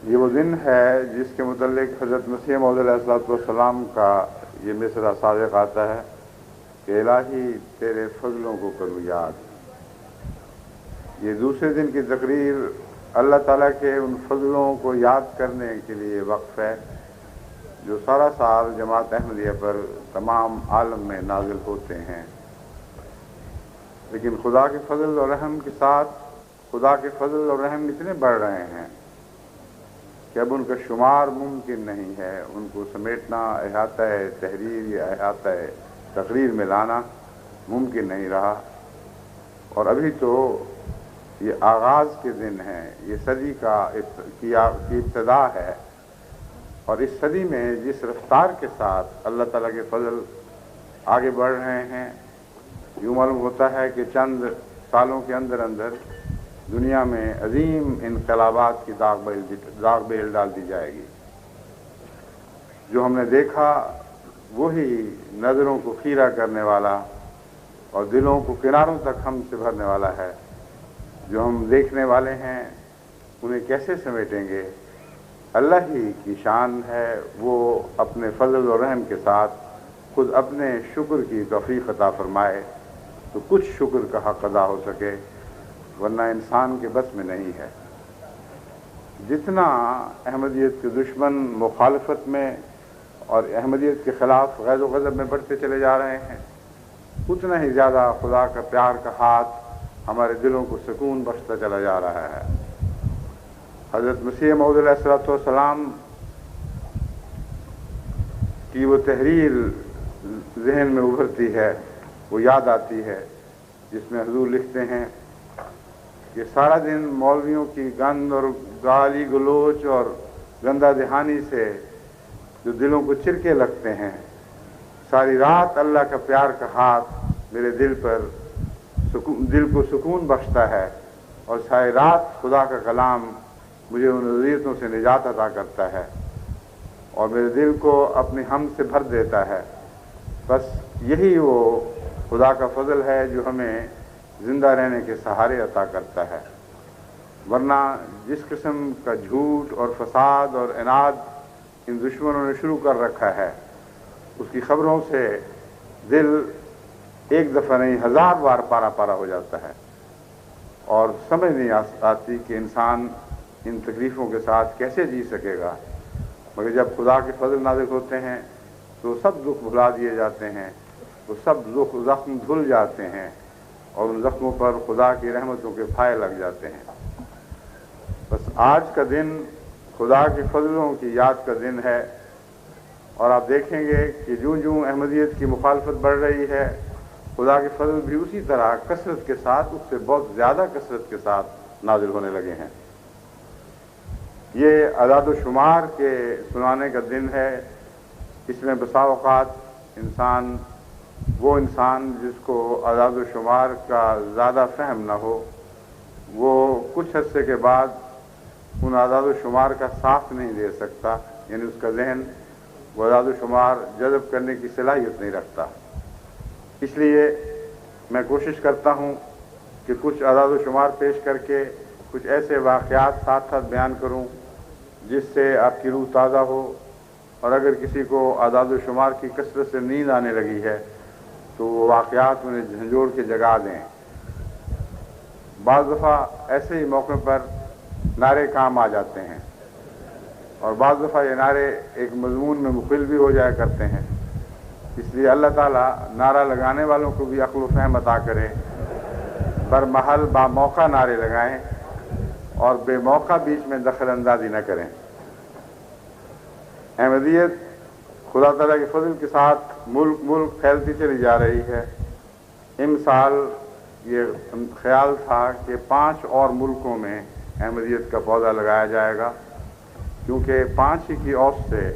یہ وہ دن ہے جس کے متعلق حضرت مسیح موعود علیہ السلام کا یہ مصرع صادق آتا ہے کہ الہی تیرے فضلوں کو کروں یاد۔ یہ دوسرے دن کی تقریر اللہ تعالیٰ کے ان فضلوں کو یاد کرنے کے لیے وقف ہے جو سارا سال جماعت احمدیہ پر تمام عالم میں نازل ہوتے ہیں، لیکن خدا کے فضل اور رحم کے ساتھ خدا کے فضل اور رحم اتنے بڑھ رہے ہیں کہ اب ان کا شمار ممکن نہیں ہے، ان کو سمیٹنا، احاطہ تحریر یا احاطہ تقریر میں لانا ممکن نہیں رہا۔ اور ابھی تو یہ آغاز کے دن ہیں، یہ صدی کی ابتدا ہے، اور اس صدی میں جس رفتار کے ساتھ اللہ تعالیٰ کے فضل آگے بڑھ رہے ہیں، یوں معلوم ہوتا ہے کہ چند سالوں کے اندر دنیا میں عظیم انقلابات کی داغ بیل ڈال دی جائے گی۔ جو ہم نے دیکھا وہی نظروں کو خیرہ کرنے والا اور دلوں کو کناروں تک ہم سے بھرنے والا ہے۔ جو ہم دیکھنے والے ہیں انہیں کیسے سمیٹیں گے؟ اللہ ہی کی شان ہے وہ اپنے فضل اور رحم کے ساتھ خود اپنے شکر کی توفیق عطا فرمائے تو کچھ شکر کا حق ادا ہو سکے، ورنہ انسان کے بس میں نہیں ہے۔ جتنا احمدیت کے دشمن مخالفت میں اور احمدیت کے خلاف غیظ و غضب میں بڑھتے چلے جا رہے ہیں، اتنا ہی زیادہ خدا کا پیار کا ہاتھ ہمارے دلوں کو سکون بخشتا چلا جا رہا ہے۔ حضرت مسیح موعود علیہ السلام کی وہ تحریر ذہن میں ابھرتی ہے، وہ یاد آتی ہے جس میں حضور لکھتے ہیں کہ سارا دن مولویوں کی گند اور گالی گلوچ اور گندہ دہانی سے جو دلوں کو چرکے لگتے ہیں، ساری رات اللہ کا پیار کا ہاتھ میرے دل کو سکون بخشتا ہے، اور ساری رات خدا کا کلام مجھے ان اذیتوں سے نجات عطا کرتا ہے اور میرے دل کو اپنی حمد سے بھر دیتا ہے۔ بس یہی وہ خدا کا فضل ہے جو ہمیں زندہ رہنے کے سہارے عطا کرتا ہے، ورنہ جس قسم کا جھوٹ اور فساد اور اناد ان دشمنوں نے شروع کر رکھا ہے، اس کی خبروں سے دل ایک دفعہ نہیں 1000 بار پارا پارا ہو جاتا ہے، اور سمجھ نہیں آتی کہ انسان ان تکلیفوں کے ساتھ کیسے جی سکے گا۔ مگر جب خدا کے فضل نازل ہوتے ہیں تو سب دکھ بھلا دیے جاتے ہیں، وہ سب زخم دھل جاتے ہیں، اور ان زخموں پر خدا کی رحمتوں کے پھائے لگ جاتے ہیں۔ بس آج کا دن خدا کے فضلوں کی یاد کا دن ہے، اور آپ دیکھیں گے کہ جوں احمدیت کی مخالفت بڑھ رہی ہے، خدا کے فضل بھی اسی طرح کثرت کے ساتھ، اس سے بہت زیادہ کثرت کے ساتھ نازل ہونے لگے ہیں۔ یہ اعداد و شمار کے سنانے کا دن ہے، اس میں بسا اوقات وہ انسان جس کو اعداد و شمار کا زیادہ فہم نہ ہو، وہ کچھ عرصے کے بعد ان اعداد و شمار کا ساتھ نہیں دے سکتا، یعنی اس کا ذہن وہ اعداد و شمار جذب کرنے کی صلاحیت نہیں رکھتا۔ اس لیے میں کوشش کرتا ہوں کہ کچھ اعداد و شمار پیش کر کے کچھ ایسے واقعات ساتھ ساتھ بیان کروں جس سے آپ کی روح تازہ ہو، اور اگر کسی کو اعداد و شمار کی کثرت سے نیند آنے لگی ہے تو وہ واقعات انہیں جھنجھوڑ کے جگا دیں۔ بعض دفعہ ایسے ہی موقع پر نعرے کام آ جاتے ہیں، اور بعض دفعہ یہ نعرے ایک مضمون میں مخل بھی ہو جایا کرتے ہیں، اس لیے اللہ تعالیٰ نعرہ لگانے والوں کو بھی عقل و فہم عطا کرے، برمحل با موقع نعرے لگائیں اور بے موقع بیچ میں دخل اندازی نہ کریں۔ احمدیت خدا تعالیٰ کے فضل کے ساتھ ملک پھیلتی چلی جا رہی ہے۔ سال یہ خیال تھا کہ 5 اور ملکوں میں احمدیت کا پودا لگایا جائے گا، کیونکہ 5 ہی کی اوسط سے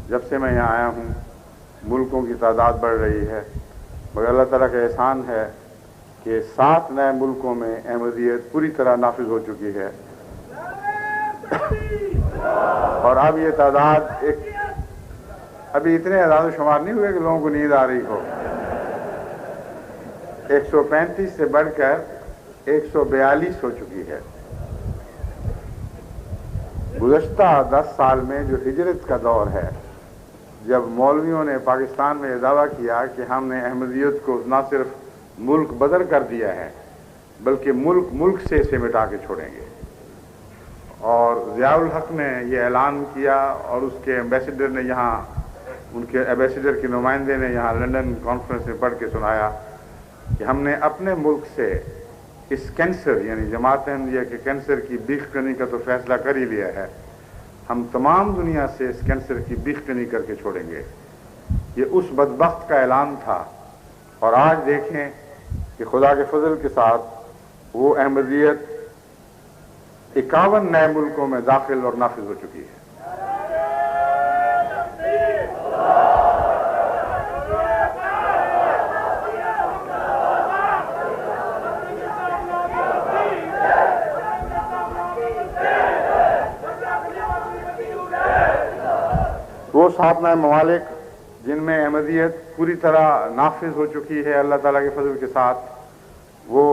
جب سے میں یہاں آیا ہوں ملکوں کی تعداد بڑھ رہی ہے، مگر اللہ تعالیٰ کا احسان ہے کہ 7 نئے ملکوں میں احمدیت پوری طرح نافذ ہو چکی ہے، اور اب یہ تعداد ابھی اتنے اعداد و شمار نہیں ہوئے کہ لوگوں کو نیند آ رہی ہو۔ 135 سے بڑھ کر 142 ہو چکی ہے۔ گزشتہ 10 سال میں جو ہجرت کا دور ہے، جب مولویوں نے پاکستان میں یہ دعویٰ کیا کہ ہم نے احمدیت کو نہ صرف ملک بدر کر دیا ہے بلکہ ملک سے اسے مٹا کے چھوڑیں گے، اور ضیاء الحق نے یہ اعلان کیا اور اس کے ایمبیسیڈر نے یہاں، ان کے ایمبیسیڈر کے نمائندے نے یہاں لنڈن کانفرنس میں پڑھ کے سنایا کہ ہم نے اپنے ملک سے اس کینسر یعنی جماعت احمدیہ کے کینسر کی بیخ کنی کا تو فیصلہ کر ہی لیا ہے، ہم تمام دنیا سے اس کینسر کی بیخ کنی کر کے چھوڑیں گے۔ یہ اس بدبخت کا اعلان تھا، اور آج دیکھیں کہ خدا کے فضل کے ساتھ وہ احمدیت 51 نئے ملکوں میں داخل اور نافذ ہو چکی ہے۔ وہ 7 نئے ممالک جن میں احمدیت پوری طرح نافذ ہو چکی ہے اللہ تعالیٰ کے فضل کے ساتھ، وہ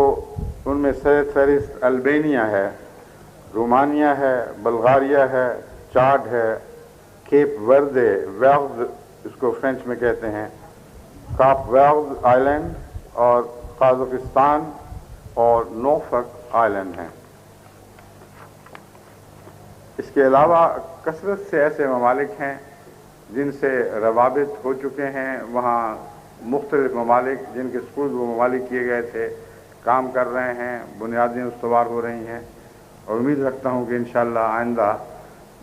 ان میں فہرست البینیا ہے، رومانیہ ہے، بلغاریہ ہے، چاڈ ہے، کیپ وردے ویغز اس کو فرینچ میں کہتے ہیں، کاپ ویغز آئی لینڈ، اور قازقستان اور نورفک آئی لینڈ ہیں۔ اس کے علاوہ کثرت سے ایسے ممالک ہیں جن سے روابط ہو چکے ہیں، وہاں مختلف ممالک جن کے سپرد وہ ممالک کیے گئے تھے کام کر رہے ہیں، بنیادیں استوار ہو رہی ہیں، اور امید رکھتا ہوں کہ انشاءاللہ آئندہ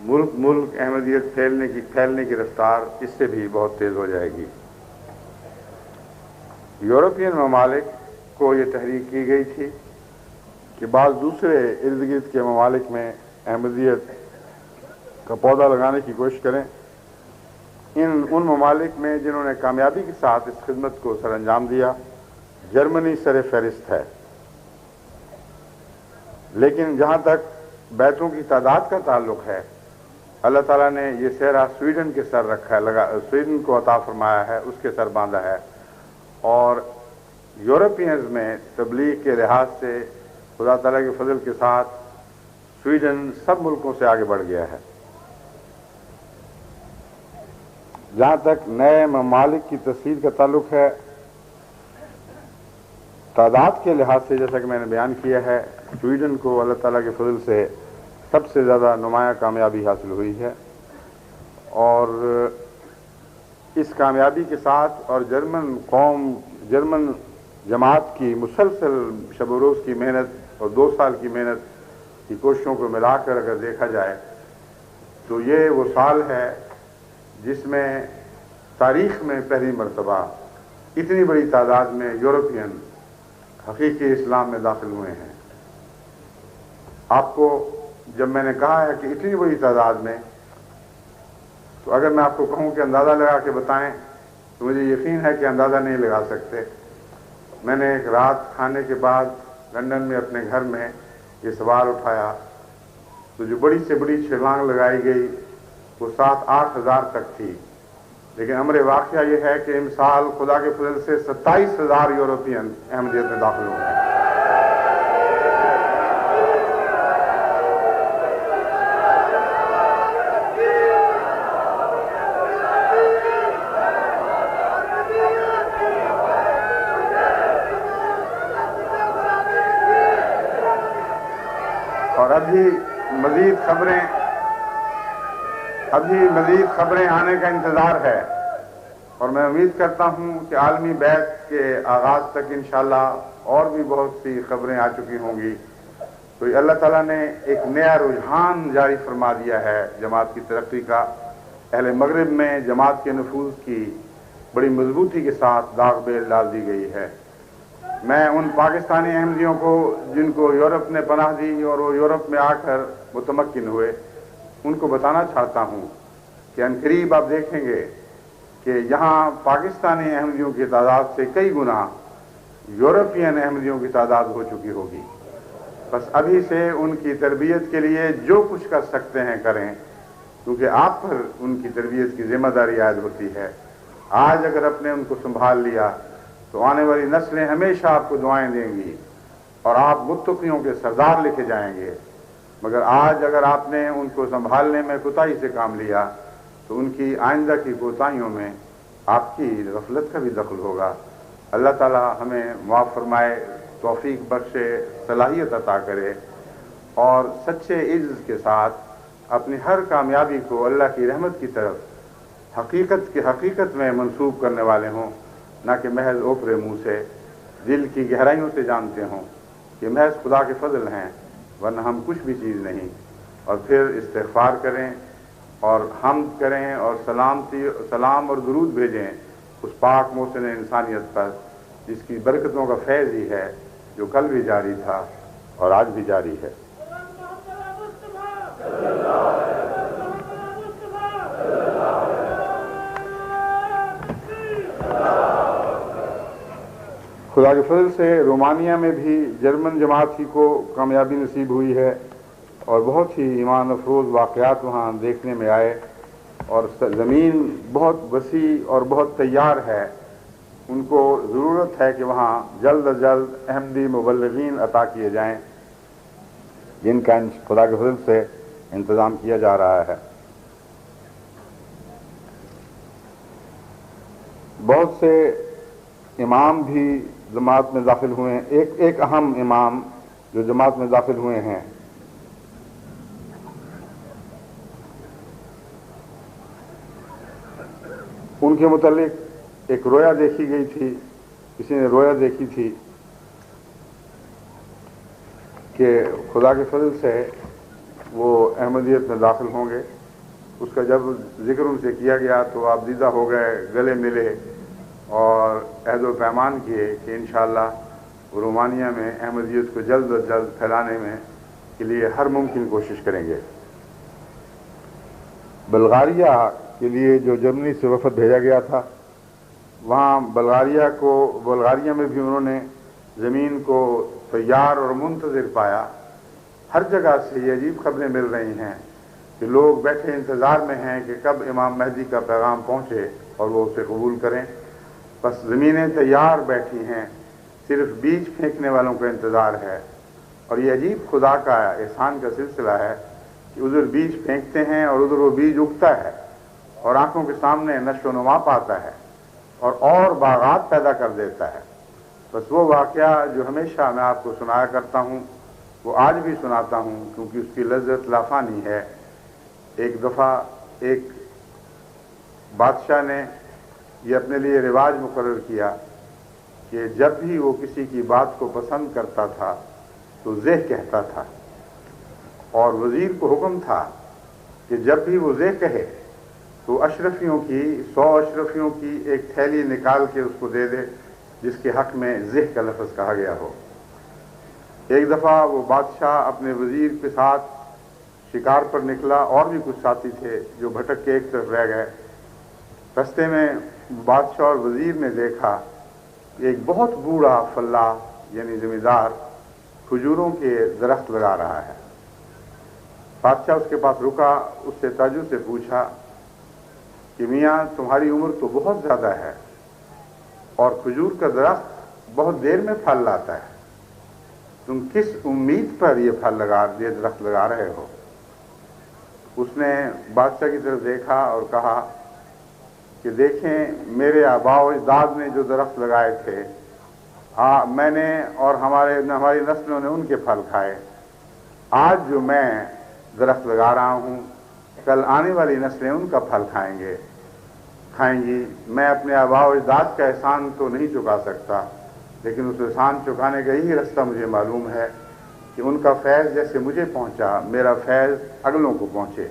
ملک احمدیت پھیلنے کی رفتار اس سے بھی بہت تیز ہو جائے گی۔ یورپین ممالک کو یہ تحریک کی گئی تھی کہ بعض دوسرے ارد گرد کے ممالک میں احمدیت کا پودا لگانے کی کوشش کریں۔ ان ممالک میں جنہوں نے کامیابی کے ساتھ اس خدمت کو سر انجام دیا، جرمنی سر فہرست ہے، لیکن جہاں تک بیعتوں کی تعداد کا تعلق ہے، اللہ تعالیٰ نے یہ سہرا سویڈن کے سر رکھا ہے، سویڈن کو عطا فرمایا ہے، اس کے سر باندھا ہے، اور یورپینز میں تبلیغ کے لحاظ سے خدا تعالیٰ کے فضل کے ساتھ سویڈن سب ملکوں سے آگے بڑھ گیا ہے۔ جہاں تک نئے ممالک کی تصدیق کا تعلق ہے، تعداد کے لحاظ سے جیسا کہ میں نے بیان کیا ہے، سویڈن کو اللہ تعالیٰ کے فضل سے سب سے زیادہ نمایاں کامیابی حاصل ہوئی ہے، اور اس کامیابی کے ساتھ اور جرمن جماعت کی مسلسل شب و روز کی محنت اور 2 سال کی محنت کی کوششوں کو ملا کر اگر دیکھا جائے تو یہ وہ سال ہے جس میں تاریخ میں پہلی مرتبہ اتنی بڑی تعداد میں یورپین حقیقی اسلام میں داخل ہوئے ہیں۔ آپ کو جب میں نے کہا ہے کہ اتنی بڑی تعداد میں، تو اگر میں آپ کو کہوں کہ اندازہ لگا کے بتائیں تو مجھے یقین ہے کہ اندازہ نہیں لگا سکتے۔ میں نے ایک رات کھانے کے بعد لندن میں اپنے گھر میں یہ سوال اٹھایا تو جو بڑی سے بڑی چھلانگ لگائی گئی وہ 7-8 ہزار تک تھی، لیکن امر واقعہ یہ ہے کہ ان سال خدا کے فضل سے 27,000 یورپین احمدیت میں داخل ہوئے ہیں۔ اور ابھی مزید خبریں آنے کا انتظار ہے، اور میں امید کرتا ہوں کہ عالمی بیعت کے آغاز تک انشاءاللہ اور بھی بہت سی خبریں آ چکی ہوں گی۔ تو اللہ تعالیٰ نے ایک نیا رجحان جاری فرما دیا ہے جماعت کی ترقی کا۔ اہل مغرب میں جماعت کے نفوذ کی بڑی مضبوطی کے ساتھ داغ بیل ڈال دی گئی ہے۔ میں ان پاکستانی احمدیوں کو جن کو یورپ نے پناہ دی اور وہ یورپ میں آ کر متمکن ہوئے، ان کو بتانا چاہتا ہوں کہ عنقریب آپ دیکھیں گے کہ یہاں پاکستانی احمدیوں کی تعداد سے کئی گنا یورپین احمدیوں کی تعداد ہو چکی ہوگی۔ بس ابھی سے ان کی تربیت کے لیے جو کچھ کر سکتے ہیں کریں، کیونکہ آپ پر ان کی تربیت کی ذمہ داری عائد ہوتی ہے۔ آج اگر اپنے ان کو سنبھال لیا تو آنے والی نسلیں ہمیشہ آپ کو دعائیں دیں گی، اور آپ متقیوں کے سردار لکھے جائیں گے۔ مگر آج اگر آپ نے ان کو سنبھالنے میں کوتاہی سے کام لیا تو ان کی آئندہ کی کوتاہیوں میں آپ کی غفلت کا بھی دخل ہوگا۔ اللہ تعالی ہمیں معاف فرمائے، توفیق بخشے، صلاحیت عطا کرے اور سچے عجز کے ساتھ اپنی ہر کامیابی کو اللہ کی رحمت کی طرف حقیقت میں منسوب کرنے والے ہوں، نہ کہ محض اوپرے منہ سے دل کی گہرائیوں سے جانتے ہوں کہ محض خدا کے فضل ہیں ورنہ ہم کچھ بھی چیز نہیں، اور پھر استغفار کریں اور حمد کریں اور سلام اور درود بھیجیں اس پاک محسن انسانیت پر جس کی برکتوں کا فیض ہی ہے، جو کل بھی جاری تھا اور آج بھی جاری ہے۔ خدا کے فضل سے رومانیہ میں بھی جرمن جماعت ہی کو کامیابی نصیب ہوئی ہے اور بہت ہی ایمان افروز واقعات وہاں دیکھنے میں آئے، اور زمین بہت وسیع اور بہت تیار ہے۔ ان کو ضرورت ہے کہ وہاں جلد از جلد احمدی مبلغین عطا کیے جائیں، جن کا خدا کے فضل سے انتظام کیا جا رہا ہے۔ بہت سے امام بھی جماعت میں داخل ہوئے ہیں۔ ایک اہم امام جو جماعت میں داخل ہوئے ہیں، ان کے متعلق ایک رویا دیکھی گئی تھی، کسی نے رویا دیکھی تھی کہ خدا کے فضل سے وہ احمدیت میں داخل ہوں گے۔ اس کا جب ذکر ان سے کیا گیا تو آپ دیدہ ہو گئے، گلے ملے اور عہد و پیمان کیے کہ انشاءاللہ وہ رومانیہ میں احمدیت کو جلد از جلد پھیلانے میں کے لیے ہر ممکن کوشش کریں گے۔ بلغاریہ کے لیے جو جرمنی سے وفد بھیجا گیا تھا، وہاں بلغاریہ میں بھی انہوں نے زمین کو تیار اور منتظر پایا۔ ہر جگہ سے یہ عجیب خبریں مل رہی ہیں کہ لوگ بیٹھے انتظار میں ہیں کہ کب امام مہدی کا پیغام پہنچے اور وہ اسے قبول کریں۔ بس زمینیں تیار بیٹھی ہیں، صرف بیج پھینکنے والوں کا انتظار ہے، اور یہ عجیب خدا کا احسان کا سلسلہ ہے کہ ادھر بیج پھینکتے ہیں اور ادھر وہ بیج اگتا ہے اور آنکھوں کے سامنے نشو و نما پاتا ہے اور باغات پیدا کر دیتا ہے۔ بس وہ واقعہ جو ہمیشہ میں آپ کو سنایا کرتا ہوں وہ آج بھی سناتا ہوں، کیونکہ اس کی لذت لافانی ہے۔ ایک دفعہ ایک بادشاہ نے یہ اپنے لیے رواج مقرر کیا کہ جب بھی وہ کسی کی بات کو پسند کرتا تھا تو زہ کہتا تھا، اور وزیر کو حکم تھا کہ جب بھی وہ زہ کہے تو 100 اشرفیوں کی ایک تھیلی نکال کے اس کو دے دے جس کے حق میں زہ کا لفظ کہا گیا ہو۔ ایک دفعہ وہ بادشاہ اپنے وزیر کے ساتھ شکار پر نکلا، اور بھی کچھ ساتھی تھے جو بھٹک کے ایک طرف رہ گئے۔ رستے میں بادشاہ اور وزیر نے دیکھا کہ ایک بہت بوڑھا فلاح یعنی زمیندار کھجوروں کے درخت لگا رہا ہے۔ بادشاہ اس کے پاس رکا، اس سے تعجب سے پوچھا کہ میاں تمہاری عمر تو بہت زیادہ ہے اور کھجور کا درخت بہت دیر میں پھل لاتا ہے، تم کس امید پر یہ درخت لگا رہے ہو؟ اس نے بادشاہ کی طرف دیکھا اور کہا کہ دیکھیں میرے آباء و اجداد نے جو درخت لگائے تھے، میں نے اور ہماری نسلوں نے ان کے پھل کھائے۔ آج جو میں درخت لگا رہا ہوں، کل آنے والی نسلیں ان کا پھل کھائیں گی۔ میں اپنے آباء و اجداد کا احسان تو نہیں چکا سکتا، لیکن اس احسان چکانے کا یہی رستہ مجھے معلوم ہے کہ ان کا فیض جیسے مجھے پہنچا، میرا فیض اگلوں کو پہنچے۔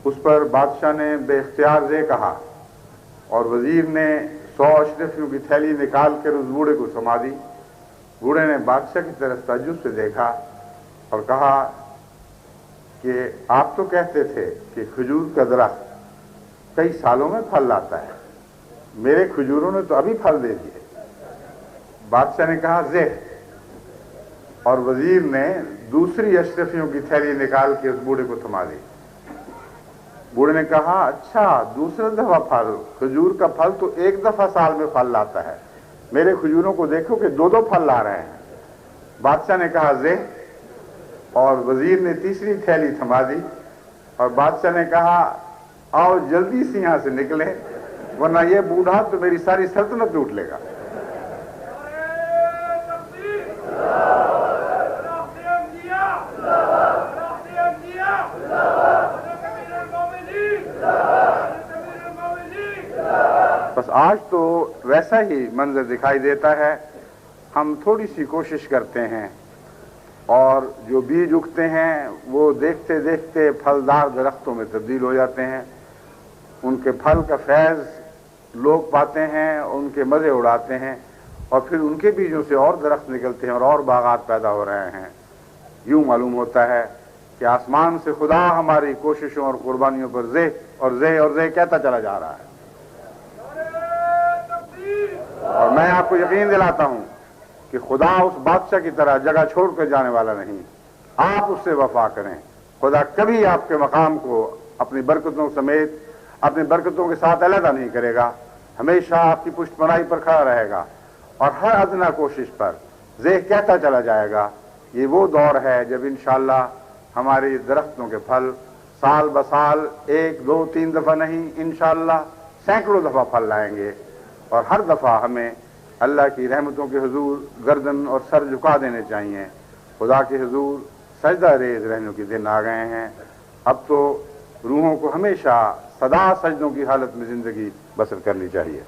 اس پر بادشاہ نے بے اختیار زے کہا اور وزیر نے 100 اشرفیوں کی تھیلی نکال کر اس بوڑھے کو تھما دی۔ بوڑھے نے بادشاہ کی طرف تعجب سے دیکھا اور کہا کہ آپ تو کہتے تھے کہ کھجور کا درخت کئی سالوں میں پھل لاتا ہے، میرے کھجوروں نے تو ابھی پھل دے دیے۔ بادشاہ نے کہا زہ، اور وزیر نے دوسری اشرفیوں کی تھیلی نکال کے اس بوڑھے کو تھما دی۔ بوڑھے نے کہا اچھا دوسرا دفعہ پھل، کھجور کا پھل تو ایک دفعہ سال میں پھل لاتا ہے، میرے کھجوروں کو دیکھو کہ 2 پھل لا رہے ہیں۔ بادشاہ نے کہا زہ، اور وزیر نے تیسری تھیلی تھما دی اور بادشاہ نے کہا آؤ جلدی سے یہاں سے نکلیں ورنہ یہ بوڑھا تو میری ساری سلطنت لوٹ لے گا۔ بس آج تو ویسا ہی منظر دکھائی دیتا ہے، ہم تھوڑی سی کوشش کرتے ہیں اور جو بیج اگتے ہیں وہ دیکھتے دیکھتے پھلدار درختوں میں تبدیل ہو جاتے ہیں، ان کے پھل کا فیض لوگ پاتے ہیں، ان کے مزے اڑاتے ہیں اور پھر ان کے بیجوں سے اور درخت نکلتے ہیں اور باغات پیدا ہو رہے ہیں۔ یوں معلوم ہوتا ہے کہ آسمان سے خدا ہماری کوششوں اور قربانیوں پر زہ اور زہ اور زہ کہتا چلا جا رہا ہے، اور میں آپ کو یقین دلاتا ہوں کہ خدا اس بادشاہ کی طرح جگہ چھوڑ کر جانے والا نہیں۔ آپ اس سے وفا کریں، خدا کبھی آپ کے مقام کو اپنی برکتوں سمیت اپنی برکتوں کے ساتھ علیحدہ نہیں کرے گا، ہمیشہ آپ کی پشت پناہی پر کھڑا رہے گا اور ہر ادنا کوشش پر زہ کہتا چلا جائے گا۔ یہ وہ دور ہے جب انشاءاللہ ہماری درختوں کے پھل سال بسال 1 2 3 دفعہ نہیں، انشاءاللہ سینکڑوں دفعہ پھل لائیں گے، اور ہر دفعہ ہمیں اللہ کی رحمتوں کے حضور گردن اور سر جھکا دینے چاہیے۔ خدا کے حضور سجدہ ریز رہنے کے دن آ گئے ہیں، اب تو روحوں کو ہمیشہ سدا سجدوں کی حالت میں زندگی بسر کرنی چاہیے۔